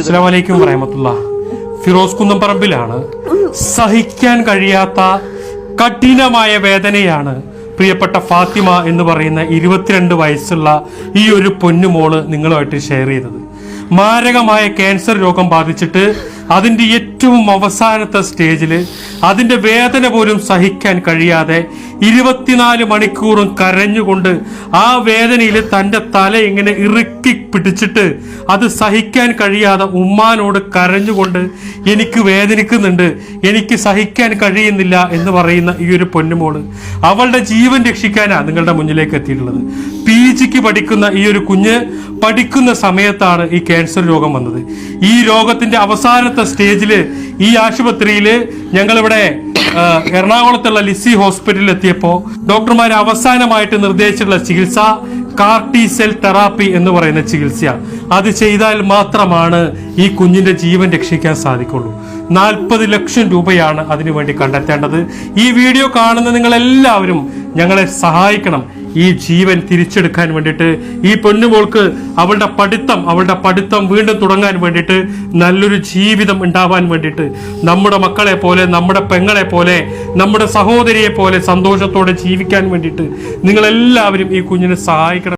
അസ്സലാമു അലൈക്കും വറഹ്മത്തുള്ളാഹി. ഫിറോസ് കുന്നംപറമ്പിലാണ്. സഹിക്കാൻ കഴിയാത്ത കഠിനമായ വേദനയാണ് പ്രിയപ്പെട്ട ഫാത്തിമ എന്ന് പറയുന്ന 22 വയസ്സുള്ള ഈ ഒരു പൊന്നുമോള് നിങ്ങളുമായിട്ട് ഷെയർ ചെയ്തത്. മാരകമായ ക്യാൻസർ രോഗം ബാധിച്ചിട്ട് അതിന്റെ ഏറ്റവും അവസാനത്തെ സ്റ്റേജില് അതിന്റെ വേദന പോലും സഹിക്കാൻ കഴിയാതെ 24 മണിക്കൂറും കരഞ്ഞുകൊണ്ട് ആ വേദനയിൽ തന്റെ തല ഇങ്ങനെ ഇറുക്കി പിടിച്ചിട്ട് അത് സഹിക്കാൻ കഴിയാതെ ഉമ്മാനോട് കരഞ്ഞുകൊണ്ട് എനിക്ക് വേദനിക്കുന്നുണ്ട്, എനിക്ക് സഹിക്കാൻ കഴിയുന്നില്ല എന്ന് പറയുന്ന ഈ ഒരു പൊന്നുമോള് അവളുടെ ജീവൻ രക്ഷിക്കാനാ നിങ്ങളുടെ മുന്നിലേക്ക് എത്തിയിട്ടുള്ളത്. PGക്ക് പഠിക്കുന്ന ഈ ഒരു കുഞ്ഞ് പഠിക്കുന്ന സമയത്താണ് ഈ ക്യാൻസർ രോഗം വന്നത്. ഈ രോഗത്തിന്റെ അവസാനത്തെ സ്റ്റേജില് ഈ ആശുപത്രിയില് ഞങ്ങളിവിടെ എറണാകുളത്തുള്ള ലിസി ഹോസ്പിറ്റലിൽ എത്തിയപ്പോ ഡോക്ടർമാർ അവസാനമായിട്ട് നിർദ്ദേശിച്ചിട്ടുള്ള ചികിത്സ കാർട്ടി സെൽ തെറാപ്പി എന്ന് പറയുന്ന ചികിത്സയാണ്. അത് ചെയ്താൽ മാത്രമാണ് ഈ കുഞ്ഞിന്റെ ജീവൻ രക്ഷിക്കാൻ സാധിക്കുള്ളൂ. 40 ലക്ഷം രൂപയാണ് അതിനുവേണ്ടി കണ്ടെത്തേണ്ടത്. ഈ വീഡിയോ കാണുന്ന നിങ്ങൾ എല്ലാവരും ഞങ്ങളെ സഹായിക്കണം ഈ ജീവൻ തിരിച്ചെടുക്കാൻ വേണ്ടിയിട്ട്. ഈ പൊന്നുമോൾക്ക് അവളുടെ പഠിത്തം വീണ്ടും തുടങ്ങാൻ വേണ്ടിയിട്ട്, നല്ലൊരു ജീവിതം ഉണ്ടാവാൻ വേണ്ടിയിട്ട്, നമ്മുടെ മക്കളെ പോലെ, നമ്മുടെ പെങ്ങളെ പോലെ, നമ്മുടെ സഹോദരിയെ പോലെ സന്തോഷത്തോടെ ജീവിക്കാൻ വേണ്ടിയിട്ട് നിങ്ങളെല്ലാവരും ഈ കുഞ്ഞിനെ സഹായിക്കണം.